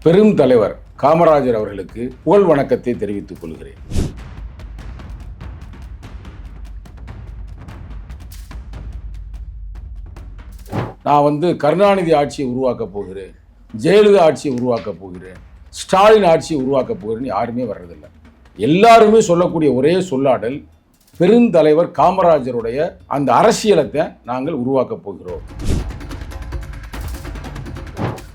பெரும் தலைவர் காமராஜர் அவர்களுக்கு புகழ் வணக்கத்தை தெரிவித்துக் கொள்கிறேன். நான் கருணாநிதி ஆட்சியை உருவாக்கப் போகிறேன், ஜெயலலிதா ஆட்சியை உருவாக்கப் போகிறேன், ஸ்டாலின் ஆட்சியை உருவாக்கப் போகிறேன்னு யாருமே வர்றதில்லை. எல்லாருமே சொல்லக்கூடிய ஒரே சொல்லாடல் பெருந்தலைவர் காமராஜருடைய அந்த அரசியலத்தை நாங்கள் உருவாக்கப் போகிறோம்.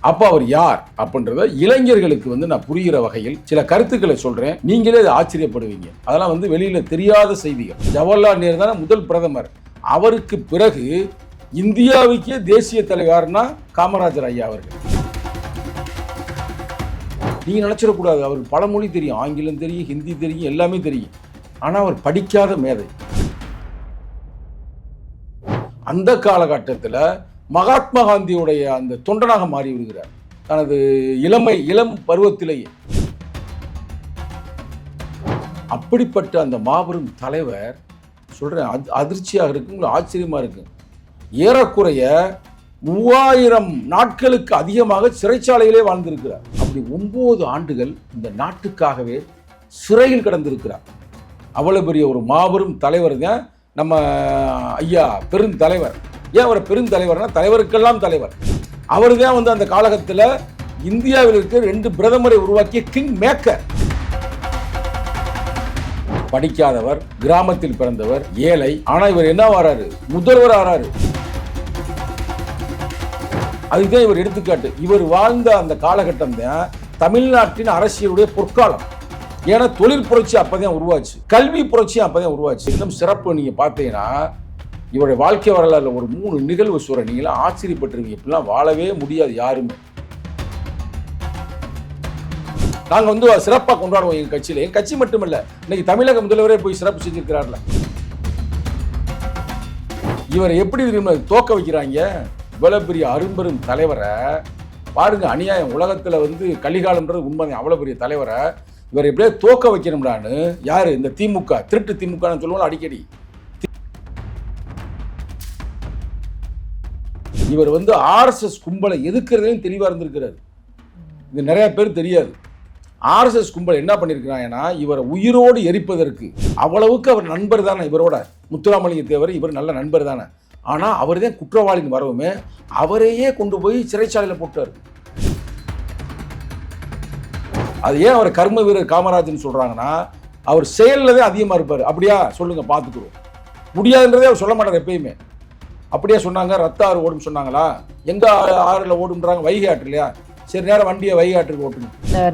அப்போ அவர் யார் அப்படின்றத இளைஞர்களுக்கு நான் புரிகிற வகையில் சில கருத்துக்களை சொல்றேன். நீங்களே அதை ஆச்சரியப்படுவீங்க. அதெல்லாம் வெளியில தெரியாத செய்திகள். ஜவஹர்லால் நேரு தானே முதல் பிரதமர். அவருக்கு பிறகு இந்தியாவுக்கே தேசிய தலைவர்னா காமராஜர் ஐயா அவர்கள். நீங்க நினைச்சிடக்கூடாது, அவருக்கு பல மொழி தெரியும், ஆங்கிலம் தெரியும், ஹிந்தி தெரியும், எல்லாமே தெரியும். ஆனா அவர் படிக்காத மேதை. அந்த காலகட்டத்தில் மகாத்மா காந்தியுடைய அந்த தொண்டனாக மாறி விடுகிறார் தனது இளம் பருவத்திலேயே. அப்படிப்பட்ட அந்த மாபெரும் தலைவர் சொல்றேன், அதிர்ச்சியாக இருக்கு, உங்களுக்கு ஆச்சரியமா இருக்கு. ஏறக்குறைய 3000 நாட்களுக்கு அதிகமாக சிறைச்சாலையிலே வாழ்ந்திருக்கிறார். அப்படி 9 ஆண்டுகள் இந்த நாட்டுக்காகவே சிறையில் கிடந்திருக்கிறார். அவ்வளவு பெரிய ஒரு மாபெரும் தலைவர் தான் நம்ம ஐயா பெருந்தலைவர். ஏன் அவர் பெருந்தலைவர்னா தலைவருக்கெல்லாம் தலைவர். அவர் தான் அந்த காலகட்டத்தில் இந்தியாவில் இருக்க 2 பிரதமரை உருவாக்கிய கிங் மேக்கர். படிக்காதவர், கிராமத்தில் பிறந்தவர், ஏழை. ஆனா இவர் என்ன ஆறாரு? முதல்வர் ஆறாரு. அதுதான் இவர் எடுத்துக்காட்டு. இவர் வாழ்ந்த அந்த காலகட்டம் தான் தமிழ்நாட்டின் அரசியலுடைய பொற்காலம். ஏன்னா தொழில் புரட்சி அப்பதான் உருவாச்சு, கல்வி புரட்சி அப்பதான் உருவாச்சு. இன்னும் சிறப்பு நீங்க பார்த்தீங்கன்னா இவருடைய வாழ்க்கை வரலாறுல ஒரு 3 நிகழ்வு சொல்ற, நீங்களாம் ஆச்சரியப்பட்டிருக்கீங்க. இப்படிலாம் வாழவே முடியாது யாருமே. நாங்க சிறப்பாக கொண்டாடுவோம் எங்க கட்சியில. என் கட்சி மட்டுமல்ல, இன்னைக்கு தமிழக முதல்வரே போய் சிறப்பு செஞ்சிருக்கிறார்ல. இவரை எப்படி தோக்க வைக்கிறாங்க? இவ்வளவு பெரிய அரும்பெரும் தலைவரை பாருங்க. அநியாயம். உலகத்துல கலிகாலம்ன்றது உண்மை. அவ்வளவு பெரிய தலைவரை இவர் எப்படியே தோக்க வைக்கணும்டான்னு யாரு? இந்த திமுக, திருட்டு திமுக சொல்லுவோம் அடிக்கடி. இவர் ஆர்எஸ்எஸ் கும்பலை எதிர்க்கிறதையும் தெளிவா இருந்திருக்கிறார். இது நிறைய பேர் தெரியாது. ஆர்எஸ்எஸ் கும்பல் என்ன பண்ணிருக்கிறாங்கன்னா இவரை உயிரோடு எரிப்பதற்கு அவ்வளவுக்கு அவர் நண்பர் தானே. இவரோட முத்துராமலிங்க தேவர் இவர் நல்ல நண்பர் தானே. ஆனா அவர் தான் குற்றவாளின்னு வரவுமே அவரையே கொண்டு போய் சிறைச்சாலையில் போட்டார். அது ஏன் அவர் கர்ம வீரர் காமராஜன் சொல்றாங்கன்னா அவர் செயல்ல தான் அதிகமா இருப்பார். அப்படியா சொல்லுங்க, பார்த்துக்கிறோம். முடியாதுன்றதே அவர் சொல்ல மாட்டார் எப்பயுமே. அப்படியே சொன்னாங்க ரத்த ஆறு ஓடும் சொன்னாங்களா? எங்க ஆறுல ஓடும்ன்றாங்க? வைகை ஆற்று இல்லையா? சரி, நேரம் வண்டியை வைகை ஆற்றுக்கு ஓட்டுங்க.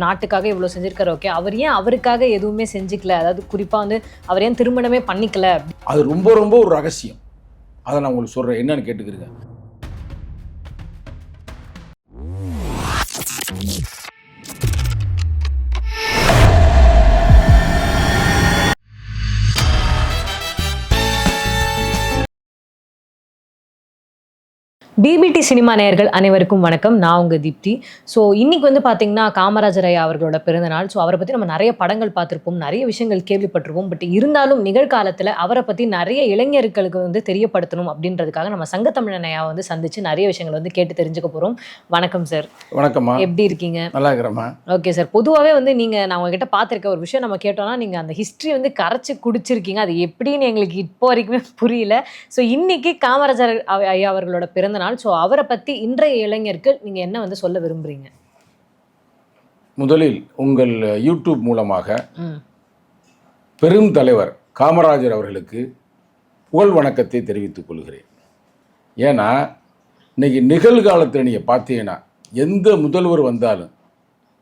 நாட்டுக்காக இவ்வளவு செஞ்சிருக்காரு. ஓகே, அவர் ஏன் அவருக்காக எதுவுமே செஞ்சுக்கல? அதாவது குறிப்பா அவர் ஏன் திருமணமே பண்ணிக்கல? அது ரொம்ப ரொம்ப ஒரு ரகசியம். அதை நான் உங்களுக்கு சொல்றேன், என்னன்னு கேட்டுக்கிறீங்க. பிபிடி சினிமா நேயர்கள் அனைவருக்கும் வணக்கம். நான் உங்கள் தீப்தி. ஸோ இன்னைக்கு பார்த்தீங்கன்னா காமராஜர் ஐயா அவர்களோட பிறந்தநாள். ஸோ அவரை பற்றி நம்ம நிறைய படங்கள் பார்த்துருப்போம், நிறைய விஷயங்கள் கேள்விப்பட்டிருப்போம். பட் இருந்தாலும் நிகழ்காலத்தில் அவரை பற்றி நிறைய இளைஞர்களுக்கு தெரியப்படுத்தணும் அப்படின்றதுக்காக நம்ம சங்கத்தமிழன் ஐயாவை சந்திச்சு நிறைய விஷயங்கள் கேட்டு தெரிஞ்சுக்க போகிறோம். வணக்கம் சார். வணக்கம்மா. எப்படி இருக்கீங்க? நல்லா இருக்கிறேம்மா. Okay sir. பொதுவாகவே நான் உங்ககிட்ட பார்த்துருக்க ஒரு விஷயம் நம்ம கேட்டோம்னா நீங்கள் அந்த ஹிஸ்ட்ரி கரைச்சி குடிச்சிருக்கீங்க. அது எப்படின்னு எங்களுக்கு இப்போ வரைக்குமே புரியல. ஸோ இன்னைக்கு காமராஜர் ஐயா அவர்களோட பிறந்தநாள். ஸோ அவரை பற்றி இன்றைய இளைஞர்கள் நீங்கள் என்ன சொல்ல விரும்புகிறீங்க? முதலில் உங்கள் யூடியூப் மூலமாக பெரும் தலைவர் காமராஜர் அவர்களுக்கு புகழ் வணக்கத்தை தெரிவித்துக் கொள்கிறேன். ஏன்னா இன்னைக்கு நிகழ்காலத்தில் நீங்கள் பார்த்தீங்கன்னா எந்த முதல்வர் வந்தாலும்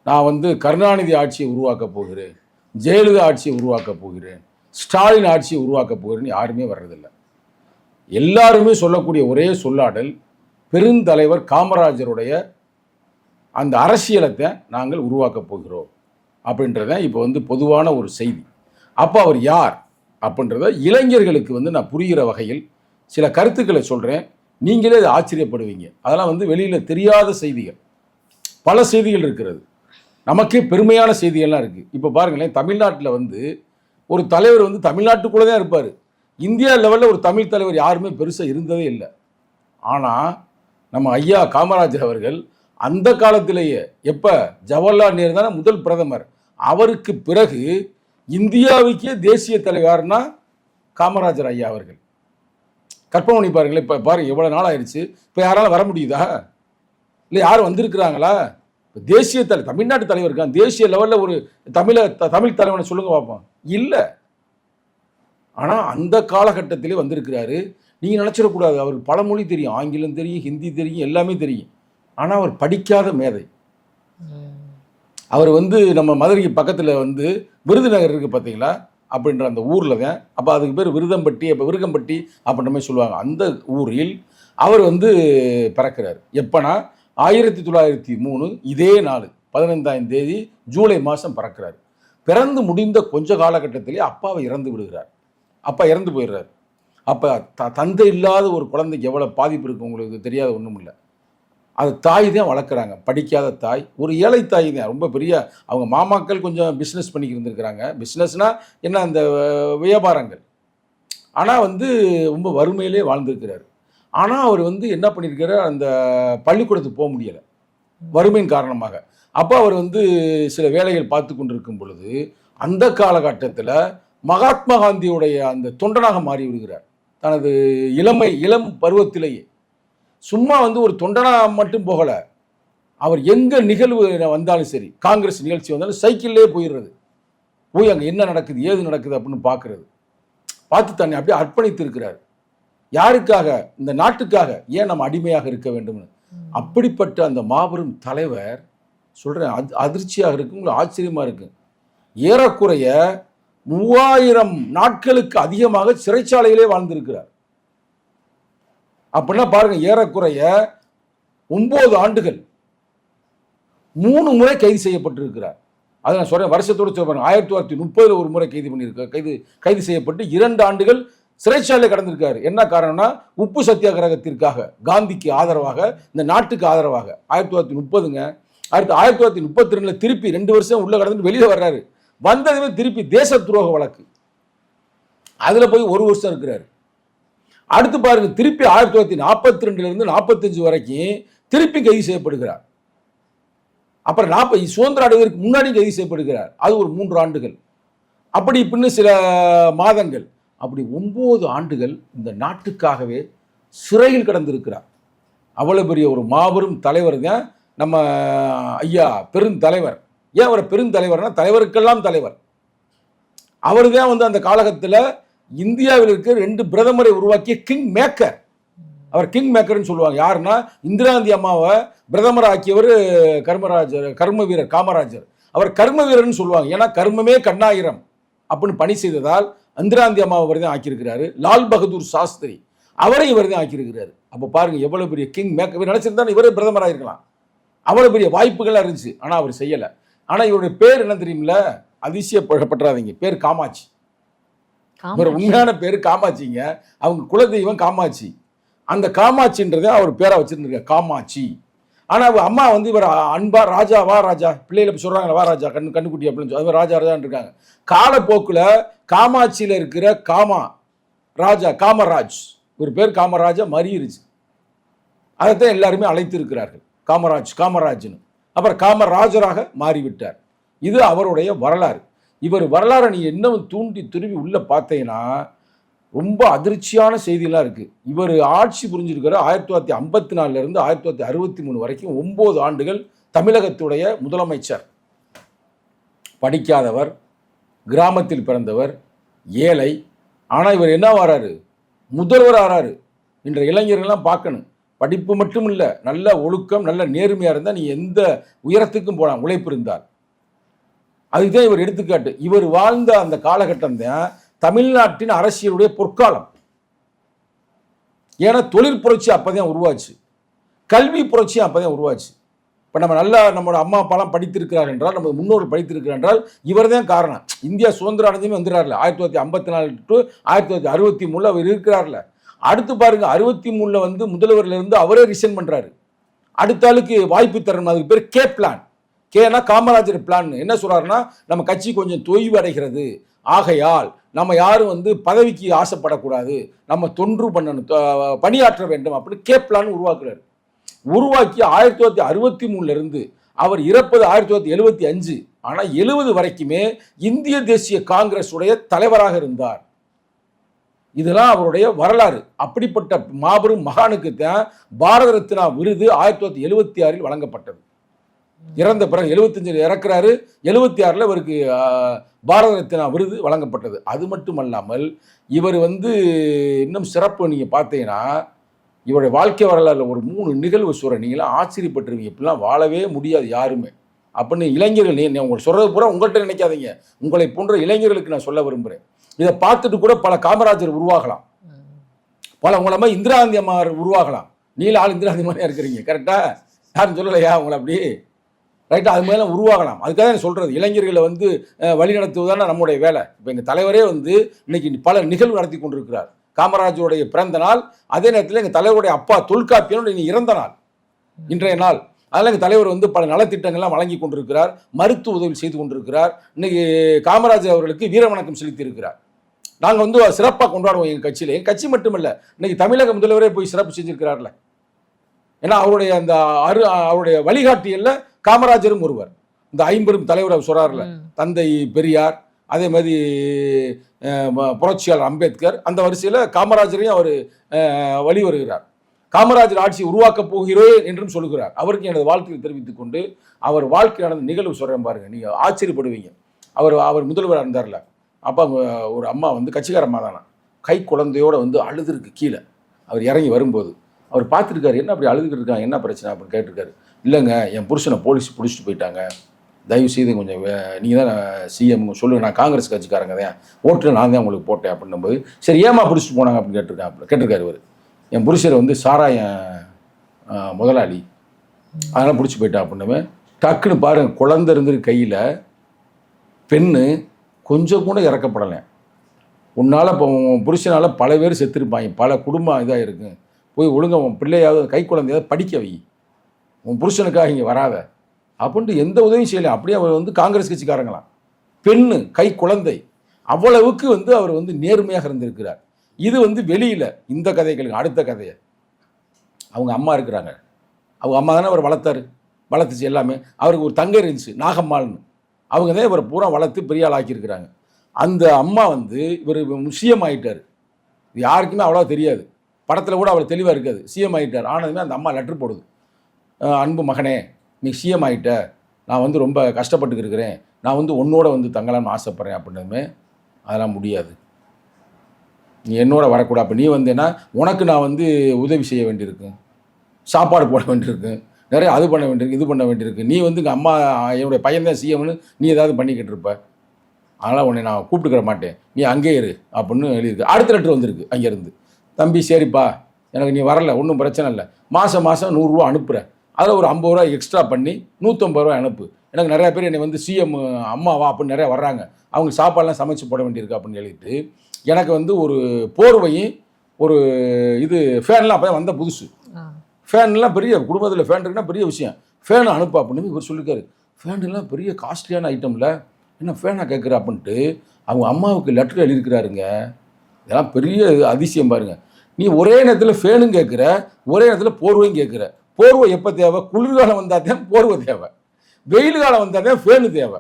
நான் கருணாநிதி ஆட்சியை உருவாக்கப் போகிறேன், ஜெயலலிதா ஆட்சியை உருவாக்கப் போகிறேன், ஸ்டாலின் ஆட்சியை உருவாக்கப் போகிறேன்னு யாருமே வர்றதில்லை. எல்லாருமே சொல்லக்கூடிய ஒரே சொல்லாடல் பெருந்தலைவர் காமராஜருடைய அந்த அரசியலத்தை நாங்கள் உருவாக்கப் போகிறோம் அப்படின்றத இப்போ பொதுவான ஒரு செய்தி. அப்போ அவர் யார் அப்படின்றத இளைஞர்களுக்கு நான் புரிகிற வகையில் சில கருத்துக்களை சொல்கிறேன். நீங்களே அதை ஆச்சரியப்படுவீங்க. அதெல்லாம் வெளியில் தெரியாத செய்திகள், பல செய்திகள் இருக்கிறது. நமக்கே பெருமையான செய்திகள்லாம் இருக்குது. இப்போ பாருங்களேன், தமிழ்நாட்டில் ஒரு தலைவர் தமிழ்நாட்டுக்குள்ளே தான் இருப்பார். இந்தியா லெவலில் ஒரு தமிழ் தலைவர் யாருமே பெருசாக இருந்ததே இல்லை. ஆனால் நம்ம ஐயா காமராஜர் அவர்கள் அந்த காலத்திலேயே எப்போ ஜவஹர்லால் நேரு தானே முதல் பிரதமர், அவருக்கு பிறகு இந்தியாவுக்கே தேசிய தலைவர்னா காமராஜர் ஐயா அவர்கள். கற்பனை பண்ணி பாருங்களேன். இப்போ பாருங்க எவ்வளோ நாள் ஆயிடுச்சு. இப்போ யாராலும் வர முடியுதா? இல்லை யாரும் வந்திருக்கிறாங்களா? இப்போ தேசிய தமிழ்நாட்டு தலைவர் இருக்கான், தேசிய லெவலில் ஒரு தமிழ் தலைவனை சொல்லுங்க பார்ப்போம். இல்லை. ஆனால் அந்த காலகட்டத்திலே வந்திருக்கிறாரு. நீங்கள் நினச்சிடக்கூடாது அவருக்கு பல மொழி தெரியும், ஆங்கிலம் தெரியும், ஹிந்தி தெரியும், எல்லாமே தெரியும். ஆனால் அவர் படிக்காத மேதை. அவர் நம்ம மதுரைக்கு பக்கத்தில் விருதுநகர் இருக்குது பார்த்தீங்களா, அப்படின்ற அந்த ஊரில் தான். அப்போ அதுக்கு பேர் விருதம்பட்டி, அப்போ விருகம்பட்டி அப்படின்ற மாதிரி சொல்லுவாங்க. அந்த ஊரில் அவர் பிறக்கிறார். எப்போனா 1903 இதே நாள் 15ஆம் தேதி ஜூலை மாதம் பிறக்கிறார். பிறந்து முடிந்த கொஞ்ச காலகட்டத்திலே அப்பாவை இறந்து விடுகிறார். அப்பா இறந்து போயிடுறார். அப்போ தந்தை இல்லாத ஒரு குழந்தைக்கு எவ்வளோ பாதிப்பு இருக்குது உங்களுக்கு தெரியாத ஒன்றும் இல்லை. அது தாய் தான் வளர்க்குறாங்க, படிக்காத தாய், ஒரு ஏழை தாய் தான். ரொம்ப பெரிய அவங்க மாமாக்கள் கொஞ்சம் பிஸ்னஸ் பண்ணிக்கிட்டு இருந்திருக்கிறாங்க. பிஸ்னஸ்னால் என்ன, அந்த வியாபாரங்கள். ஆனால் ரொம்ப வறுமையிலே வாழ்ந்துருக்கிறார். ஆனால் அவர் என்ன பண்ணியிருக்கிறார், அந்த பள்ளிக்கூடத்துக்கு போக முடியலை வறுமையின் காரணமாக. அப்போ அவர் சில வேலைகள் பார்த்து கொண்டிருக்கும் பொழுது அந்த காலகட்டத்தில் மகாத்மா காந்தியுடைய அந்த தொண்டனாக மாறி விடுகிறார். தனது இளம் பருவத்திலேயே சும்மா ஒரு தொண்டனா மட்டும் போகலை. அவர் எங்கே நிகழ்வு வந்தாலும் சரி, காங்கிரஸ் நிகழ்ச்சி வந்தாலும் சைக்கிள்லேயே போயிடுறது. போய் அங்கே என்ன நடக்குது ஏது நடக்குது அப்படின்னு பார்க்குறது. பார்த்து தன்னை அப்படியே அர்ப்பணித்து இருக்கிறார். யாருக்காக? இந்த நாட்டுக்காக. ஏன் நம்ம அடிமையாக இருக்க வேண்டும்னு. அப்படிப்பட்ட அந்த மாபெரும் தலைவர் சொல்கிறேன், அதிர்ச்சியாக இருக்கு, உங்களுக்கு ஆச்சரியமாக இருக்கு. ஏறக்குறைய 3000 நாட்களுக்கு அதிகமாக சிறைச்சாலையிலே வாழ்ந்திருக்கிறார். அப்படின்னா பாருங்க, ஏறக்குறைய 9 ஆண்டுகள் 3 முறை கைது செய்யப்பட்டிருக்கிறார். அதை நான் சொல்றேன், வருஷத்தோடு சொல்றேன். 1930 ஒரு முறை கைது செய்யப்பட்டு 2 ஆண்டுகள் சிறைச்சாலை கடந்திருக்காரு. என்ன காரணம்னா, உப்பு சத்தியாகிரகத்திற்காக காந்திக்கு ஆதரவாக, இந்த நாட்டுக்கு ஆதரவாக 1930ங்க. அடுத்து 1932 திருப்பி 2 வருஷம் உள்ள கடந்து வெளியே வர்றாரு. வந்ததுமே திருப்பி தேச துரோக வழக்கு, அதுல போய் 1 வருஷம் இருக்கிறாரு. அடுத்து பாருங்க, திருப்பி 1942 45 வரைக்கும் திருப்பி கைது செய்யப்படுகிறார். அப்புறம் சுதந்திர அடைவதற்கு முன்னாடி கைது செய்யப்படுகிறார். அது ஒரு 3 ஆண்டுகள். அப்படி இப்படின்னு சில மாதங்கள், அப்படி 9 ஆண்டுகள் இந்த நாட்டுக்காகவே சிறையில் கடந்திருக்கிறார். அவ்வளவு பெரிய ஒரு மாபெரும் தலைவர் தான் நம்ம ஐயா, பெருந்தலைவர். ஏன் அவரை பெருந்தலைவர்னா, தலைவருக்கெல்லாம் தலைவர். அவர் தான் அந்த காலகட்டத்தில் இந்தியாவில் இருக்க 2 பிரதமரை உருவாக்கிய கிங் மேக்கர். அவர் கிங் மேக்கர்னு சொல்லுவாங்க. யாருன்னா, இந்திரா காந்தி அம்மாவை பிரதமர் ஆக்கியவர் கர்ம வீரர் காமராஜர். அவர் கர்ம வீரர்னு சொல்லுவாங்க. ஏன்னா கர்மமே கண்ணாயிரம் அப்படின்னு பணி செய்ததால் இந்திரா காந்தி அம்மாவை இவர் தான் ஆக்கியிருக்கிறாரு. லால் பகதூர் சாஸ்திரி அவரை இவர் தான் ஆக்கியிருக்கிறாரு. அப்போ பாருங்க எவ்வளவு பெரிய கிங் மேக்கர். இவர் நினைச்சிருந்தா இவரே பிரதமராக இருக்கலாம். அவ்வளவு பெரிய வாய்ப்புகள்லாம் இருந்துச்சு. ஆனால் அவர் செய்யலை. ஆனால் இவருடைய பேர் என்ன தெரியுமில்ல, அதிசயப்படாதீங்க, பேர் காமாட்சி. இவர் உண்மையான பேர் காமாட்சிங்க. அவங்க குலதெய்வம் காமாட்சி. அந்த காமாட்சின்றதை அவர் பேரா வச்சிருந்திருக்க காமாட்சி. ஆனால் அவங்க அம்மா இவர் அன்பா ராஜா, வா ராஜா, பிள்ளைகளை சொல்றாங்க, வா ராஜா, கண்ணுக்குட்டி அப்படின்னு சொல்லி ராஜா ராஜான்னு இருக்காங்க. காலப்போக்கில் காமாட்சியில் இருக்கிற ராஜா காமராஜ், ஒரு பேர் காமராஜா மறியிருச்சு. அதைத்தான் எல்லாருமே அழைத்து இருக்கிறார்கள், காமராஜ்னு. அப்புறம் காமராஜராக மாறிவிட்டார். இது அவருடைய வரலாறு. இவர் வரலாறை நீ என்ன தூண்டி துருவி உள்ள பார்த்தீங்கன்னா ரொம்ப அதிர்ச்சியான செய்தியெல்லாம் இருக்கு. இவர் ஆட்சி புரிஞ்சிருக்கிற 1954 இருந்து 1963 வரைக்கும் 9 ஆண்டுகள் தமிழகத்துடைய முதலமைச்சர். படிக்காதவர், கிராமத்தில் பிறந்தவர், ஏழை. ஆனால் இவர் என்ன வராரு, முதல்வர் ஆறாரு. இன்ற இளைஞர்கள்லாம் பார்க்கணும், படிப்பு மட்டும் இல்லை, நல்ல ஒழுக்கம், நல்ல நேர்மையாக இருந்தால் நீ எந்த உயரத்துக்கும் போகலாம், உழைப்பு இருந்தால். அதுதான் இவர் எடுத்துக்காட்டு. இவர் வாழ்ந்த அந்த காலகட்டம் தான் தமிழ்நாட்டின் அரசியலுடைய பொற்காலம். ஏன்னா தொழில் புரட்சி அப்போதான் உருவாச்சு, கல்வி புரட்சி அப்போதான் உருவாச்சு. இப்போ நம்ம நல்லா நம்மளோட அம்மா அப்பாலாம் படித்திருக்கிறார் என்றால், நம்ம முன்னோர்கள் படித்திருக்கிறார் என்றால் இவர் தான் காரணம். இந்தியா சுதந்திரம் அடைஞ்சுமே வந்துடுறாருல, 1954 to 1963 அவர் இருக்கிறார்ல. அடுத்து பாருங்க, 63 முதல்வர்ல இருந்து அவரே ரிசைன் பண்றாரு. அடுத்த ஆளுக்கு வாய்ப்பு தரணும். அதுக்கு பேர் கே பிளான். கேனா காமராஜர் பிளான். என்ன சொல்றாருன்னா, நம்ம கட்சி கொஞ்சம் தொய்வு அடைகிறது, ஆகையால் நம்ம யாரும் பதவிக்கு ஆசைப்படக்கூடாது, நம்ம தொன்று பண்ணணும், பணியாற்ற வேண்டும் அப்படின்னு கே பிளான் உருவாக்குறாரு. உருவாக்கி 1963 இருந்து அவர் இறப்பது 1975. ஆனால் 70 வரைக்குமே இந்திய தேசிய காங்கிரஸ் உடைய தலைவராக இருந்தார். இதெல்லாம் அவருடைய வரலாறு. அப்படிப்பட்ட மாபெரும் மகானுக்கு தான் பாரத ரத்னா விருது 1976 வழங்கப்பட்டது. இறந்த பிறகு 75 இறக்குறாரு, 76 இவருக்கு பாரத ரத்னா விருது வழங்கப்பட்டது. அது மட்டுமல்லாமல் இவர் இன்னும் சிறப்பு நீங்கள் பார்த்தீங்கன்னா, இவருடைய வாழ்க்கை வரலாறுல ஒரு 3 நிகழ்வு சொல்கிறேன், நீங்களாம் ஆச்சரியப்பட்டுருவீங்க. இப்படிலாம் வாழவே முடியாது யாருமே அப்படின்னு. இளைஞர்கள் உங்களுக்கு சொல்கிறது பூரா உங்கள்கிட்ட நினைக்காதீங்க, உங்களை போன்ற இளைஞர்களுக்கு நான் சொல்ல விரும்புகிறேன். இதை பார்த்துட்டு கூட பல காமராஜர் உருவாகலாம், பல உங்களை மாதிரி இந்திரா காந்தி அம்மா உருவாகலாம். நீல ஆள் இந்திரா காந்தி மாதிரியா இருக்கிறீங்க, கரெக்டா? யாரும் சொல்லலையா உங்களை அப்படி? ரைட்டாக அது மாதிரிலாம் உருவாகலாம். அதுக்காக நான் சொல்கிறது, இளைஞர்களை வழி நடத்துவதான நம்முடைய வேலை. இப்போ எங்கள் தலைவரே இன்னைக்கு பல நிகழ்வு நடத்தி கொண்டிருக்கிறார். காமராஜருடைய பிறந்த நாள், அதே நேரத்தில் எங்கள் தலைவருடைய அப்பா தொல்காப்பியனோட இறந்த நாள் இன்றைய நாள். அதனால் எங்கள் தலைவர் பல நலத்திட்டங்கள்லாம் வழங்கி கொண்டிருக்கிறார், மருத்துவ உதவி செய்து கொண்டிருக்கிறார். இன்னைக்கு காமராஜர் அவர்களுக்கு வீர வணக்கம் செலுத்தி இருக்கிறார். நாங்கள் சிறப்பாக கொண்டாடுவோம் எங்கள் கட்சியில். எங்கள் கட்சி மட்டுமல்ல, இன்னைக்கு தமிழக முதல்வரே போய் சிறப்பு செஞ்சிருக்கிறார்ல. ஏன்னா அவருடைய அவருடைய வழிகாட்டியல்ல காமராஜரும் ஒருவர். இந்த 50 தலைவர் அவர் சொல்றாருல, தந்தை பெரியார், அதே மாதிரி புரட்சியாளர் அம்பேத்கர், அந்த வரிசையில் காமராஜரையும் அவர் வழி வருகிறார். காமராஜர் ஆட்சி உருவாக்கப் போகிறேன் என்றும் சொல்லுகிறார். அவருக்கு எனது வாழ்க்கையை தெரிவித்துக் கொண்டு அவர் வாழ்க்கை நடந்த நிகழ்வு சொல்கிறேன் பாருங்க, நீங்கள் ஆச்சரியப்படுவீங்க. அவர் முதல்வராக இருந்தார்ல, அப்போ ஒரு அம்மா கட்சிக்கார அம்மா தானா, கை குழந்தையோடு அழுதுருக்கு கீழே. அவர் இறங்கி வரும்போது அவர் பார்த்துருக்காரு, என்ன அப்படி அழுதுகிட்டு இருக்காங்க, என்ன பிரச்சனை அப்படின்னு கேட்டிருக்காரு. இல்லைங்க, என் புருஷனை போலீஸ் பிடிச்சிட்டு போயிட்டாங்க, தயவு செய்து கொஞ்சம் நீங்கள் தான் சிஎம் சொல்லுங்கள், நான் காங்கிரஸ் கட்சிக்காரங்க தான், ஓட்டு நான் தான் உங்களுக்கு போட்டேன் அப்படின்னும்போது, சரி ஏமா பிடிச்சிட்டு போனாங்க அப்படின்னு கேட்டிருக்காரு இவர். என் புருஷரை சாராயம் முதலாளி, அதெல்லாம் பிடிச்சி போயிட்டான் அப்படின்னுமே. டக்குன்னு பாருங்கள், குழந்தை இருந்துருக்கு கையில், பெண்ணு கொஞ்சம் கூட இறக்கப்படலை. உன்னால் இப்போ உன் புருஷனால் பல பேர் செத்துருப்பாங்க, பல குடும்பம் இதாக இருக்குது, போய் ஒழுங்காக உன் பிள்ளையாவது கை குழந்தையாவது படிக்க வை, உன் புருஷனுக்காக இங்கே வராத அப்படின்ட்டு எந்த உதவியும் செய்யலை. அப்படியே அவர் காங்கிரஸ் கட்சிக்காரங்களாம். பெண்ணு கை குழந்தை, அவ்வளவுக்கு அவர் நேர்மையாக இருந்திருக்கிறார். இது வெளியில் இந்த கதைகளுக்கு அடுத்த கதையை, அவங்க அம்மா இருக்கிறாங்க, அவங்க அம்மா தானே அவர் வளர்த்துச்சு எல்லாமே. அவருக்கு ஒரு தங்கை இருந்துச்சு நாகம்மாள்னு, அவங்க தான் இவரை பூரா வளர்த்து பெரிய ஆள் ஆக்கியிருக்கிறாங்க. அந்த அம்மா இவர் சிஎம் ஆகிட்டார். இது யாருக்குமே அவ்வளோ தெரியாது, படத்தில் கூட அவ்வளோ தெளிவாக இருக்காது. சிஎம் ஆகிட்டார். ஆனதுமே அந்த அம்மா லெட்ரு போடுது, அன்பு மகனே நீ சிஎம் ஆகிட்ட, நான் ரொம்ப கஷ்டப்பட்டு இருக்கிறேன், நான் உன்னோட தங்கலாம்னு ஆசைப்பட்றேன் அப்படின்னதுமே. அதெல்லாம் முடியாது, நீ என்னோட வரக்கூடாது. அப்போ நீ வந்தேன்னா உனக்கு நான் உதவி செய்ய வேண்டியிருக்கு, சாப்பாடு போட வேண்டியிருக்கு, நிறைய அது பண்ண வேண்டியிருக்கு, இது பண்ண வேண்டியிருக்கு. நீ எங்கள் அம்மா என்னுடைய பையன்தான் சிஎம்னு நீ ஏதாவது பண்ணிக்கிட்டு இருப்ப, அதனால் உன்னை நான் கூப்பிட்டுக்கிற மாட்டேன், நீ அங்கே இரு அப்படின்னு எழுதியிருக்கு. அடுத்த லெட்ரு வந்திருக்கு அங்கேருந்து, தம்பி சரிப்பா எனக்கு நீ வரல ஒன்றும் பிரச்சனை இல்லை, மாதம் 100 ரூபா அனுப்புகிறேன், அதில் ஒரு 50 ரூபா எக்ஸ்ட்ரா பண்ணி 150 ரூபா அனுப்பு. எனக்கு நிறையா பேர் என்னை சிஎம் அம்மாவா அப்படின்னு நிறையா வர்றாங்க, அவங்க சாப்பாடெலாம் சமைச்சு போட வேண்டியிருக்கு அப்படின்னு எழுதிட்டு, எனக்கு ஒரு போர்வையும் ஒரு இது ஃபேன்லாம் அப்போ வந்த புதுசு, ஃபேன்லாம் பெரிய குடும்பத்தில் ஃபேன் இருக்குன்னா பெரிய விஷயம், ஃபேனை அனுப்பு அப்படின்னு இவர் சொல்லியிருக்காரு. ஃபேன்லாம் பெரிய காஸ்ட்லியான ஐட்டமில் என்ன ஃபேனாக கேட்குற அப்படின்ட்டு அவங்க அம்மாவுக்கு லெட்டர் எழுதியிருக்கிறாருங்க. இதெல்லாம் பெரிய அதிசயம் பாருங்கள். நீ ஒரே நேரத்தில் ஃபேனும் கேட்குற, ஒரே நேரத்தில் போர்வையும் கேட்குற. போர்வை எப்போ தேவை? குளிர்காலம் வந்தால் தான் போர்வை தேவை, வெயில் காலம் வந்தால் தான் ஃபேனு தேவை.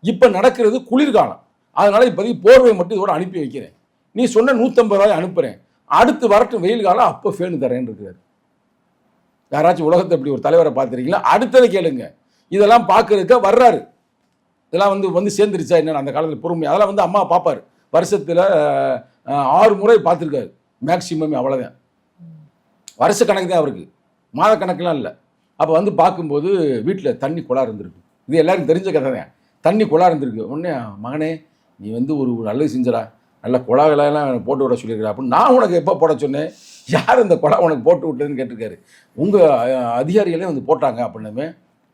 இப்போ நடக்கிறது குளிர்காலம், அதனால் இப்போதைக்கு போர்வை மட்டும் இதோட அனுப்பி வைக்கிறேன், நீ சொன்ன 150 ரூபாய் அனுப்புகிறேன், அடுத்து வரட்டும் வெயில் காலம் அப்போ ஃபேனு தரேன்னு இருக்கிறார். யாராச்சும் உலகத்தை இப்படி ஒரு தலைவரை பார்த்துருக்கீங்களா? அடுத்ததை கேளுங்க. இதெல்லாம் பார்க்கறதுக்கு வர்றாரு, இதெல்லாம் சேர்ந்துருச்சா என்னென்னு அந்த காலத்தில் பொறுமை, அதெல்லாம் அம்மா பார்ப்பார். வருஷத்தில் 6 முறை பார்த்துருக்காரு மேக்சிமம், அவ்வளோதான். வருஷ கணக்கு தான் அவருக்கு, மாத கணக்கெலாம் இல்லை. அப்போ பார்க்கும்போது வீட்டில் தண்ணி குழா இருந்திருக்கு, இது எல்லாருக்கும் தெரிஞ்ச கதை தான். தண்ணி குழா இருந்திருக்கு. உடனே மகனே நீ ஒரு நல்லது செஞ்சடா, நல்ல குழாவெல்லாம் போட்டு விட சொல்லியிருக்கிறா அப்படின்னு. நான் உனக்கு எப்போ போட சொன்னேன், யார் இந்த குழா உனக்கு போட்டு விட்டதுன்னு கேட்டிருக்காரு. உங்கள் அதிகாரிகளே போட்டாங்க அப்படின்னுமே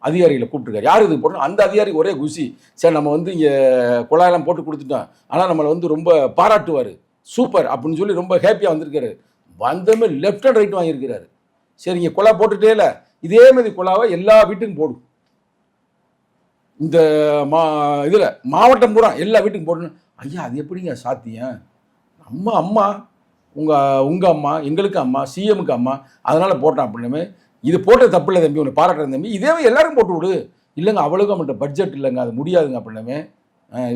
அதிகாரிகளை கூப்பிட்டுருக்காரு. யார் இது போட்டோம்? அந்த அதிகாரி ஒரே குஷி, சரி நம்ம இங்கே குழாயெல்லாம் போட்டு கொடுத்துட்டோம், ஆனால் நம்மளை ரொம்ப பாராட்டுவார், சூப்பர் அப்படின்னு சொல்லி ரொம்ப ஹேப்பியாக வந்திருக்காரு. வந்தமே லெஃப்ட் அண்ட் ரைட் வாங்கியிருக்கிறாரு. சரி இங்கே குழா போட்டுட்டே இல்லை, இதே மாதிரி குழாவை எல்லா வீட்டுக்கும் போடும், இந்த இதில் மாவட்டம் பூரா எல்லா வீட்டுக்கும் போடணும். ஐயா அது எப்படிங்க சாத்தியம்? அம்மா உங்கள் அம்மா எங்களுக்கு அம்மா, சிஎம்முக்கு அம்மா, அதனால் போட்டான் அப்படின்னுமே. இது போட்ட தப்பு இல்லை தம்பி, உன்னை பாராட்டுறேன் தம்பி, இதே எல்லாரும் போட்டு விடு. இல்லைங்க அவ்வளோக்கு நம்மகிட்ட பட்ஜெட் இல்லைங்க, அது முடியாதுங்க அப்படின்னமே.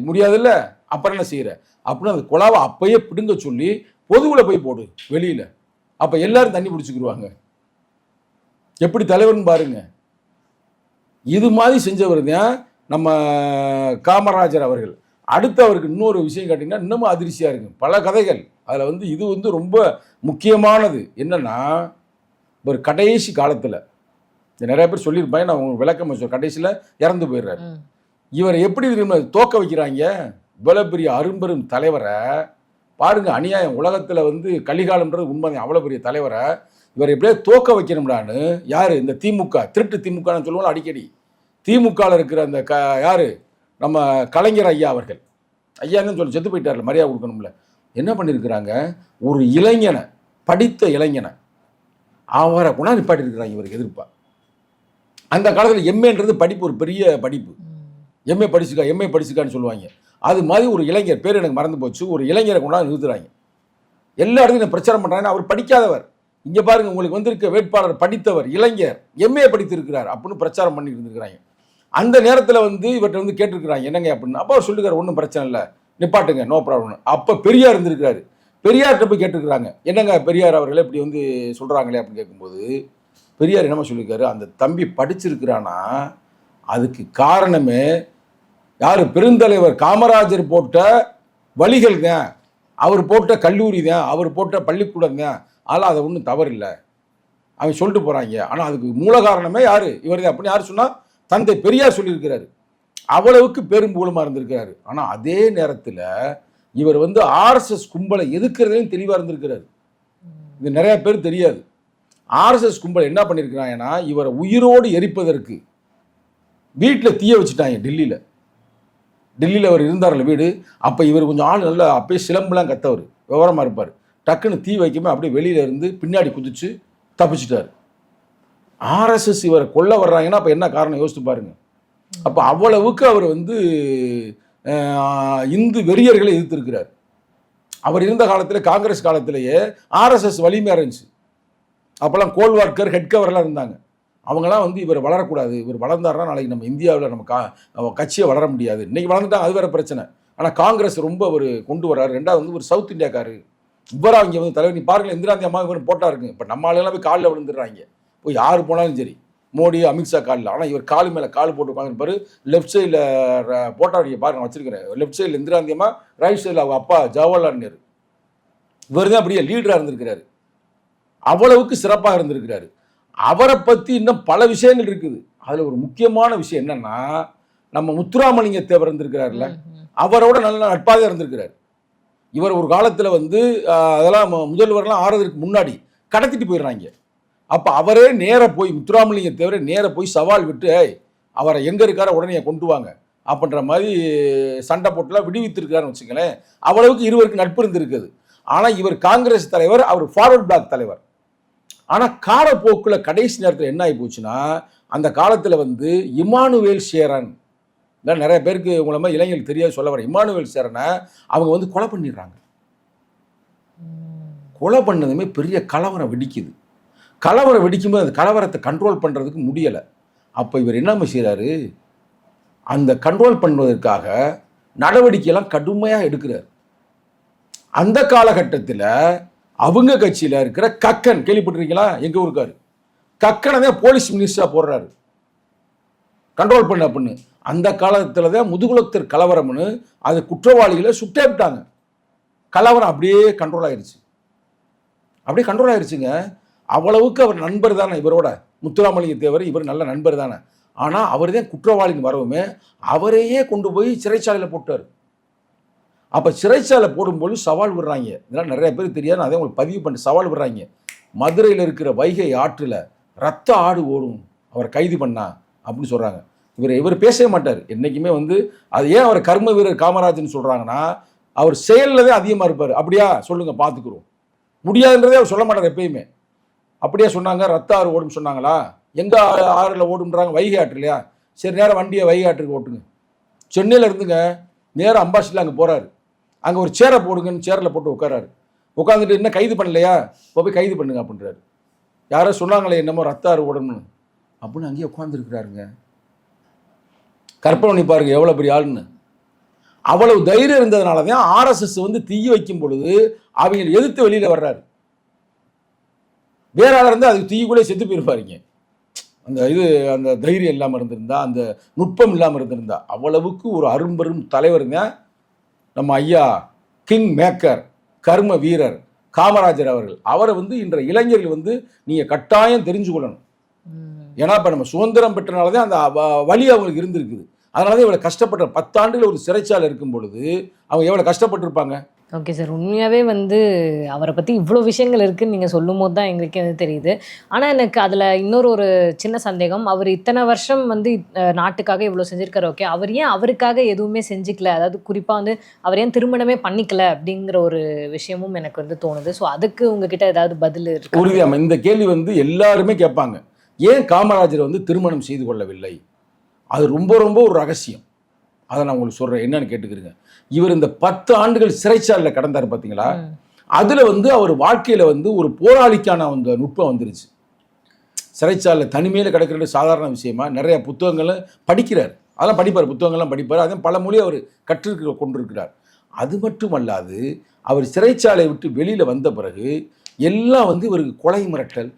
முடியாதுல்ல, அப்புறம் என்ன செய்கிற அப்படின்னு அந்த குழாவை அப்பயே பிடுங்க சொல்லி பொதுவில் போய் போடு வெளியில். அப்போ எல்லாரும் தண்ணி பிடிச்சிக்கிடுவாங்க. எப்படி தலைவர்னு பாருங்க. இது மாதிரி செஞ்சவர் தான் நம்ம காமராஜர் அவர்கள். அடுத்து அவருக்கு இன்னொரு விஷயம் கேட்டிங்கன்னா இன்னமும் அதிர்ச்சியாக இருக்கு. பல கதைகள் அதில் வந்து இது வந்து ரொம்ப முக்கியமானது. என்னன்னா ஒரு கடைசி காலத்தில் நிறைய பேர் சொல்லியிருப்பாங்க, நான் உங்களுக்கு விளக்கம் கடைசியில் இறந்து போயிடுறாரு. இவர் எப்படி தோக்க வைக்கிறாங்க. இவ்வளோ பெரிய அரும்பெரும் தலைவரை பாருங்க, அநியாயம். உலகத்தில் வந்து கலிகாலம்ன்றது உண்மை. அவ்வளோ பெரிய தலைவரை இவர் எப்படியே தோக்க வைக்கணும்டான்னு யார், இந்த திமுக திருட்டு திமுகன்னு சொல்லுவாங்க அடிக்கடி. திமுகவில் இருக்கிற அந்த யார், நம்ம கலைஞர் ஐயா அவர்கள். ஐயான்னு சொல்லி செத்து போயிட்டார்ல, மரியாதை கொடுக்கணும்ல. என்ன பண்ணியிருக்கிறாங்க, ஒரு இளைஞனை, படித்த இளைஞனை அவரை கொண்டா நிப்பாட்டிருக்கிறாங்க இவருக்கு எதிர்ப்பா. அந்த காலத்தில் எம்ஏன்றது படிப்பு, ஒரு பெரிய படிப்பு. எம்ஏ படிச்சுக்கான்னு சொல்லுவாங்க. அது மாதிரி ஒரு இளைஞர், பேர் எனக்கு மறந்து போச்சு, ஒரு இளைஞரை கொண்டாந்து நிறுத்துறாங்க. எல்லா இடத்துலையும் பிரச்சாரம் பண்ணுறாங்கன்னா அவர் படிக்காதவர். இங்கே பாருங்க, உங்களுக்கு வந்திருக்க வேட்பாளர் படித்தவர், இளைஞர், எம்ஏ படித்திருக்கிறார் அப்படின்னு பிரச்சாரம் பண்ணி இருந்திருக்கிறாங்க. அந்த நேரத்தில் வந்து இவர்கிட்ட வந்து கேட்டிருக்கிறாங்க என்னங்க அப்படின்னு. அப்போ அவர் சொல்லிருக்காரு, ஒன்றும் பிரச்சனை இல்லை, நிப்பாட்டுங்க, நோ ப்ராப்ளம். அப்போ பெரியார் இருந்திருக்கிறாரு. பெரியார்கிட்ட போய் கேட்டிருக்கிறாங்க, என்னங்க பெரியார் அவர்களே இப்படி வந்து சொல்கிறாங்களே அப்படின்னு கேட்கும்போது பெரியார் என்னமா சொல்லியிருக்காரு, அந்த தம்பி படிச்சிருக்கிறானா அதுக்கு காரணமே யார், பெருந்தலைவர் காமராஜர் போட்ட வழிகள் தான், அவர் போட்ட கல்லூரி தான், அவர் போட்ட பள்ளிக்கூடம் தான். ஆனால் அதை ஒன்றும் தவறில்லை அவன் சொல்லிட்டு போகிறாங்க. ஆனால் அதுக்கு மூல காரணமே யார், இவர் தான் அப்படின்னு யார் சொன்னால் தந்தை பெரியார் சொல்லியிருக்கிறாரு. அவ்வளவுக்கு பெரும்பூலமாக இருந்திருக்கிறாரு. ஆனால் அதே நேரத்தில் இவர் வந்து ஆர்எஸ்எஸ் கும்பலை எதிர்க்கிறதையும் தெளிவாக இருந்திருக்கிறாரு. இது நிறைய பேர் தெரியாது. ஆர்எஸ்எஸ் கும்பல் என்ன பண்ணியிருக்கிறாங்கன்னா இவரை உயிரோடு எரிப்பதற்கு வீட்டில் தீய வச்சுட்டாங்க. டெல்லியில் அவர் இருந்தார்ல வீடு. அப்போ இவர் கொஞ்சம் ஆள் நல்லா அப்பயே சிலம்புலாம் கத்தவர், விவரமாக இருப்பார். டக்குன்னு தீ வைக்காம அப்படியே வெளியில் இருந்து பின்னாடி குதிச்சு தப்பிச்சிட்டார். ஆர்எஸ்எஸ் இவரை கொல்ல வர்றாங்கன்னா அப்போ என்ன காரணம் யோசித்து பாருங்க. அப்போ அவ்வளவுக்கு அவர் வந்து இந்து வெறியர்களை எதிர்த்திருக்கிறார். அவர் இருந்த காலத்தில், காங்கிரஸ் காலத்திலேயே ஆர்எஸ்எஸ் வலிமையாக இருந்துச்சு. அப்போல்லாம் கோல்வார்க்கர், ஹெட்கவர்லாம் இருந்தாங்க. அவங்களாம் வந்து இவர் வளரக்கூடாது, இவர் வளர்ந்தாருன்னா நாளைக்கு நம்ம இந்தியாவில் நம்ம கட்சியை வளர முடியாது. இன்றைக்கி வளர்ந்துட்டாங்க, அது வேறு பிரச்சனை. ஆனால் காங்கிரஸ் ரொம்ப அவர் கொண்டு வர்றாரு. ரெண்டாவது வந்து ஒரு சவுத் இந்தியாக்காரு இவராக இங்கே வந்து தலைவர். நீ பாருங்கள், இந்திரா காந்தி அம்மா இவர் போட்டா இருக்குங்க. இப்போ நம்ம ஆளுங்கெல்லாம் போய் காலில் விழுந்துடுறாங்க. போய் யார் போனாலும் சரி, மோடி அமித்ஷா காலில். ஆனால் இவர் காலு மேலே கால் போட்டு உட்காந்துருப்பாரு. லெஃப்ட் சைடில் போட்டா நீங்கள் பாருங்க வச்சிருக்கிறேன். லெஃப்ட் சைடில் இந்திரா காந்தி அம்மா, ரைட் சைடில் அவங்க அப்பா ஜவஹர்லால் நேரு. இவர் தான் அப்படியே லீடராக இருந்திருக்கிறாரு. அவ்வளவுக்கு சிறப்பாக இருந்திருக்கிறாரு. அவரை பற்றி இன்னும் பல விஷயங்கள் இருக்குது. அதில் ஒரு முக்கியமான விஷயம் என்னன்னா, நம்ம முத்துராமலிங்க தேவர் இருந்திருக்கிறார்ல, அவரோட நல்ல நட்பாக இருந்திருக்கிறார். இவர் ஒரு காலத்தில் வந்து அதெல்லாம் முதல்வர்லாம் ஆறதுக்கு முன்னாடி கடத்திட்டு போயிடுறாங்க. அப்போ அவரே நேராக போய், முத்துராமலிங்க தேவரே நேராக போய் சவால் விட்டு, அவரை எங்கே இருக்கார உடனே கொண்டு வாங்க அப்படின்ற மாதிரி சண்டை போட்டுலாம் விடுவித்திருக்காருன்னு வச்சுங்களேன். அவ்வளவுக்கு இருவருக்கு நட்பு இருந்திருக்குது. ஆனால் இவர் காங்கிரஸ் தலைவர், அவர் ஃபார்வர்ட் பிளாக் தலைவர். ஆனால் காலப்போக்கில் கடைசி நேரத்தில் என்ன ஆகி போச்சுன்னா, அந்த காலத்தில் வந்து இமானுவேல் சேரன், நிறைய பேருக்கு உங்களை மாதிரி இளைஞர்கள் தெரியாது சொல்ல வர, இமானுவேல் சேரனை அவங்க வந்து கொலை பண்ணிடுறாங்க. கொலை பண்ணதுமே பெரிய கலவரம் வெடிக்குது. கலவரம் வெடிக்கும்போது அந்த கலவரத்தை கண்ட்ரோல் பண்ணுறதுக்கு முடியலை. அப்போ இவர் என்ன செய்கிறாரு, அந்த கண்ட்ரோல் பண்ணுவதற்காக நடவடிக்கையெல்லாம் கடுமையாக எடுக்கிறார். அந்த காலகட்டத்தில் அவங்க கட்சியில் இருக்கிற கக்கன், கேள்விப்பட்டிருக்கீங்களா, எங்கே இருக்காரு, கக்கனை தான் போலீஸ் மினிஸ்டராக போடுறாரு, கண்ட்ரோல் பண்ண அப்படின்னு. அந்த காலத்தில் தான் முதுகுலத்தர் கலவரம்னு அது குற்றவாளிகளை சுட்டே விட்டாங்க. கலவரம் அப்படியே கண்ட்ரோல் ஆயிடுச்சு. அப்படியே கண்ட்ரோல் ஆயிடுச்சுங்க. அவ்வளவுக்கு அவர் நண்பர் தானே இவரோட, முத்துராமலிங்க தேவர் இவர் நல்ல நண்பர் தானே. ஆனால் அவர் தான் குற்றவாளின்னு வரவுமே அவரையே கொண்டு போய் சிறைச்சாலையில் போட்டார். அப்போ சிறைச்சாலை போடும்போது சவால் விடுறாங்க. இதெல்லாம் நிறைய பேர் தெரியாது, அதே உங்களுக்கு பதிவு பண்ணி சவால் விடுறாங்க. மதுரையில் இருக்கிற வைகை ஆற்றில் ரத்த ஆடு ஓடும் அவரை கைது பண்ணா அப்படின்னு சொல்கிறாங்க. இவர் பேசவே மாட்டார் என்றைக்குமே. வந்து அது ஏன் அவர் கர்ம வீரர் காமராஜர்னு சொல்கிறாங்கன்னா, அவர் செயலில் தான் அதிகமாக இருப்பார். அப்படியா சொல்லுங்கள் பார்த்துக்குறோம், முடியாதுன்றதே அவர் சொல்ல மாட்டார் எப்பயுமே. அப்படியே சொன்னாங்க, ரத்த ஆறு ஓடும் சொன்னாங்களா, எங்கே ஆறில் ஓடுன்றாங்க, வைகை ஆற்று இல்லையா, சரி நேரம் வண்டியை வைகை ஆற்றுக்கு ஓட்டுங்க. சென்னையில் இருந்துங்க நேரம் அம்பாசிடரில் அங்கே போகிறாரு. அங்கே ஒரு சேரை போடுங்கன்னு சேரில் போட்டு உட்காராரு. உட்காந்துட்டு என்ன கைது பண்ணலையா, போய் கைது பண்ணுங்க அப்படின்றாரு. யாரோ சொன்னாங்களே என்னமோ ரத்த அறுவடன்னு அப்படின்னு அங்கேயே உட்காந்துருக்கிறாருங்க. கற்பனை பண்ணி பாருங்க எவ்வளோ பெரிய ஆளுன்னு. அவ்வளவு தைரியம் இருந்ததுனால தான் ஆர்எஸ்எஸ் வந்து தீ வைக்கும் பொழுது அவங்க எதிர்த்து வெளியில் வர்றாரு. வேற ஆளாக இருந்தால் அதுக்கு தீக்குள்ளே செத்து போயிருப்பாருங்க. அந்த தைரியம் இல்லாமல் இருந்திருந்தா, அந்த நுட்பம் இல்லாமல் இருந்திருந்தா. அவ்வளவுக்கு ஒரு அரும்பெரும் தலைவர் தான் நம்ம ஐயா கிங் மேக்கர் கர்ம வீரர் காமராஜர் அவர்கள். அவரை வந்து இன்றைய இளைஞர்கள் வந்து நீங்கள் கட்டாயம் தெரிஞ்சு கொள்ளணும். ஏன்னா இப்போ நம்ம சுதந்திரம் பெற்றனால தான் அந்த வலி அவங்களுக்கு இருந்திருக்குது. அதனால தான் இவ்வளோ கஷ்டப்பட்ட 10 ஆண்டுகள் ஒரு சிறைச்சாலை இருக்கும் பொழுது அவங்க எவ்வளோ கஷ்டப்பட்டுருப்பாங்க. ஓகே சார், உண்மையாகவே வந்து அவரை பற்றி இவ்வளோ விஷயங்கள் இருக்குதுன்னு நீங்கள் சொல்லும் போது தான் எங்களுக்கே வந்து தெரியுது. ஆனால் எனக்கு அதில் இன்னொரு ஒரு சின்ன சந்தேகம். அவர் இத்தனை வருஷம் வந்து நாட்டுக்காக இவ்வளோ செஞ்சுருக்காரு. ஓகே, அவர் ஏன் அவருக்காக எதுவுமே செஞ்சுக்கல? அதாவது குறிப்பாக வந்து அவர் ஏன் திருமணமே பண்ணிக்கல அப்படிங்கிற ஒரு விஷயமும் எனக்கு வந்து தோணுது. ஸோ அதுக்கு உங்ககிட்ட ஏதாவது பதில் இருக்கு? உறுதியாம இந்த கேள்வி வந்து எல்லாருமே கேட்பாங்க. ஏன் காமராஜர் வந்து திருமணம் செய்து கொள்ளவில்லை? அது ரொம்ப ரொம்ப ஒரு ரகசியம். அதை நான் உங்களுக்கு சொல்கிறேன், என்னன்னு கேட்டுக்கிறீங்க. இவர் இந்த 10 ஆண்டுகள் சிறைச்சாலையில் கடந்தார் பார்த்தீங்களா, அதில் வந்து அவர் வாழ்க்கையில் வந்து ஒரு போராளிக்கான அந்த நுட்பம் வந்துருச்சு. சிறைச்சாலையில் தனிமையில் கிடக்கிறது சாதாரண விஷயமா நிறைய புத்தகங்களும் படிக்கிறார். அதெல்லாம் படிப்பார், புத்தகங்கள்லாம் படிப்பார். அதே பல மொழி அவர் கொண்டிருக்கிறார். அது மட்டுமல்லாது அவர் சிறைச்சாலையை விட்டு வெளியில் வந்த பிறகு எல்லாம் வந்து இவருக்கு கொலை மிரட்டல்,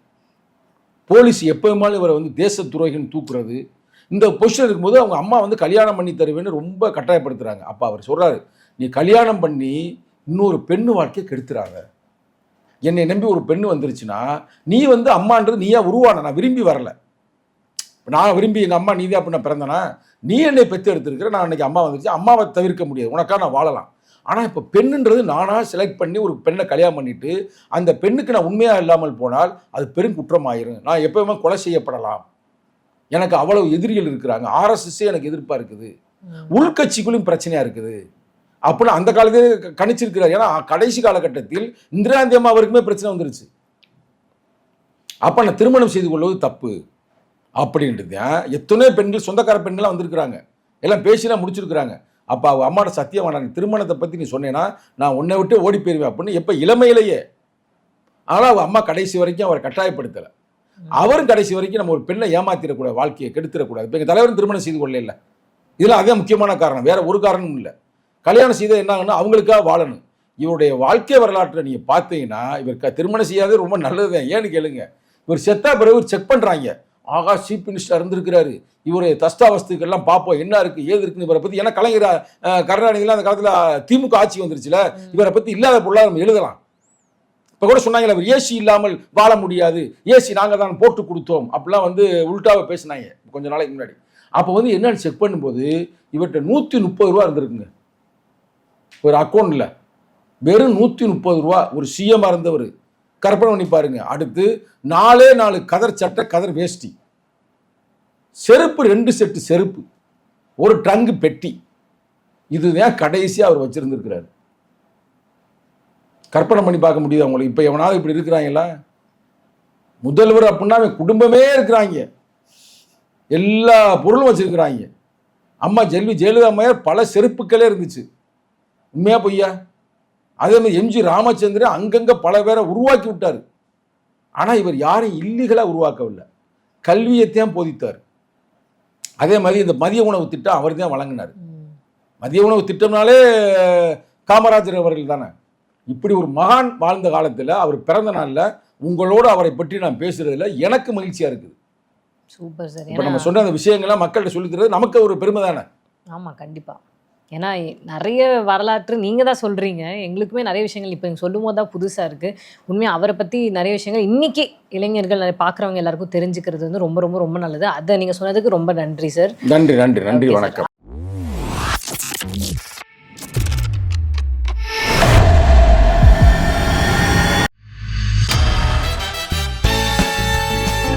போலீஸ் எப்போவுமாலும் இவரை வந்து தேச துரோகின்னு தூக்குறது, இந்த பொசிஷன் இருக்கும்போது அவங்க அம்மா வந்து கல்யாணம் பண்ணி தருவேன்னு ரொம்ப கட்டாயப்படுத்துகிறாங்க. அப்போ அவர் சொல்கிறாரு, நீ கல்யாணம் பண்ணி இன்னொரு பெண்ணு வாழ்க்கையை கெடுத்துறாங்க. என்னை நம்பி ஒரு பெண்ணு வந்துருச்சுன்னா நீ வந்து அம்மான்றது நீயா உருவான, நான் விரும்பி வரல. நான் விரும்பி எங்கள் அம்மா நீதான் அப்படின்னு பிறந்தனா, நீ என்னை பெற்று எடுத்துருக்கிற, நான் அன்றைக்கி அம்மா வந்துருச்சு, அம்மாவை தவிர்க்க முடியாது, உனக்காக நான் வாழலாம். ஆனால் இப்போ பெண்ணுன்றது நானாக செலக்ட் பண்ணி ஒரு பெண்ணை கல்யாணம் பண்ணிவிட்டு அந்த பெண்ணுக்கு நான் உண்மையாக இல்லாமல் போனால் அது பெரும் குற்றமாயிரும். நான் எப்போவுமே கொலை செய்யப்படலாம். எனக்கு அவ்வளவு எதிரிகள் இருக்கிறாங்க. ஆர்எஸ்எஸ்ஸே எனக்கு எதிர்ப்பாக இருக்குது, உள்கட்சிக்குள்ளும் பிரச்சனையாக இருக்குது அப்படின்னு அந்த காலத்திலே கணிச்சிருக்கிறார். ஏன்னா கடைசி காலகட்டத்தில் இந்திரா காந்தி அம்மா அவருக்குமே பிரச்சனை வந்துருச்சு. அப்போ நான் திருமணம் செய்து கொள்வது தப்பு அப்படின்றது எத்தனையோ பெண்கள், சொந்தக்கார பெண்கள்லாம் வந்திருக்கிறாங்க, எல்லாம் பேசிலாம் முடிச்சிருக்கிறாங்க. அப்போ அவங்க அம்மாவோட சத்தியம் வேண்டாம், திருமணத்தை பற்றி நீ சொன்னேன்னா நான் உன்னை விட்டு ஓடி போயிருவேன் அப்படின்னு எப்போ இளமையிலேயே. ஆனால் அவங்க அம்மா கடைசி வரைக்கும் அவரை கட்டாயப்படுத்தலை. அவரும் கடைசி வரைக்கும் நம்ம ஒரு பெண்ணை ஏமாத்திடக்கூடாது, வாழ்க்கையை கெடுத்துடக்கூடாது. இப்போ எங்கள் தலைவரும் திருமணம் செய்து கொள்ள இல்லை. இதெல்லாம் அதே முக்கியமான காரணம், வேற ஒரு காரணமும் இல்லை. கல்யாணம் செய்த என்னாங்கன்னா அவங்களுக்காக வாழணும். இவருடைய வாழ்க்கை வரலாற்றை நீங்கள் பார்த்தீங்கன்னா இவர் திருமணம் செய்யாதே ரொம்ப நல்லது தான். ஏன்னு கேளுங்க, இவர் செத்தா பிறகு செக் பண்ணுறாங்க, ஆகா சீஃப் மினிஸ்டர் இருந்திருக்கிறாரு, இவருடைய தஸ்தாவஸ்துக்கெல்லாம் பார்ப்போம் என்ன இருக்குது ஏது இருக்குன்னு இவரை பற்றி. ஏன்னா கலைஞர் கருணாநிதிலாம் அந்த காலத்தில் திமுக ஆட்சி வந்துருச்சுல, இவரை பற்றி இல்லாத பொருளாக நம்ம எழுதலாம். இப்போ கூட சொன்னாங்களே அவர் ஏசி இல்லாமல் வாழ முடியாது, ஏசி நாங்கள் தான் போட்டு கொடுத்தோம் அப்படிலாம் வந்து உள்டாவை பேசினாங்க கொஞ்ச நாளைக்கு முன்னாடி. அப்போ வந்து என்னன்னு செக் பண்ணும்போது இவர்கிட்ட 130 ரூபா இருந்திருக்குங்க ஒரு அக்கௌண்ட்டில், வெறும் 130 ரூபா. ஒரு சிஎம்மாக இருந்தவர், கற்பனை பண்ணி பாருங்க. அடுத்து 4 கதர் சட்டை, கதர் வேஷ்டி, செருப்பு 2 செட்டு செருப்பு, ஒரு ட்ரங்கு பெட்டி. இதுதான் கடைசியாக அவர் வச்சிருந்துருக்கிறார். கற்பனை பண்ணி பார்க்க முடியுது அவங்களுக்கு. இப்போ எவனாவது இப்படி இருக்கிறாங்களா? முதல்வர் அப்படின்னா குடும்பமே இருக்கிறாங்க, எல்லா பொருளும் வச்சிருக்கிறாங்க. அம்மா ஜெயலலிதா அம்மையார் பல செருப்புக்களே இருந்துச்சு. உண்மையா பொய்யா? அதே மாதிரி எம்ஜி ராமச்சந்திரன் அங்கங்கே பல பேரை உருவாக்கி விட்டார். ஆனால் இவர் யாரும் இல்லீகலாக உருவாக்கவில்லை, கல்வியைத்தான் போதித்தார். அதே மாதிரி இந்த மதிய உணவு திட்டம் அவர் தான் வழங்கினார். மதிய உணவு திட்டம்னாலே காமராஜர் அவர்கள் தானே. இப்படி ஒரு மகான் வாழ்ந்த காலத்தில் அவர் பிறந்த நாளில் உங்களோடு அவரை பற்றி நான் பேசுறதுல எனக்கு மகிழ்ச்சியாக இருக்குது. Super sir. இப்போ நம்ம சொன்ன அந்த விஷயங்கள்லாம் மக்கள்கிட்ட சொல்லி தருவது நமக்கு ஒரு பெருமை தானே. ஆமாம், கண்டிப்பாக. ஏன்னா நிறைய வரலாற்று நீங்கள் தான் சொல்கிறீங்க, எங்களுக்குமே நிறைய விஷயங்கள் இப்போ நீங்கள் சொல்லும் போது தான் புதுசாக இருக்குது. உண்மையாக அவரை பற்றி நிறைய விஷயங்கள் இன்றைக்கி இளைஞர்கள் பார்க்குறவங்க எல்லாருக்கும் தெரிஞ்சுக்கிறது வந்து ரொம்ப ரொம்ப ரொம்ப நல்லது. அதை நீங்கள் சொன்னதுக்கு ரொம்ப நன்றி சார். நன்றி நன்றி நன்றி, வணக்கம்.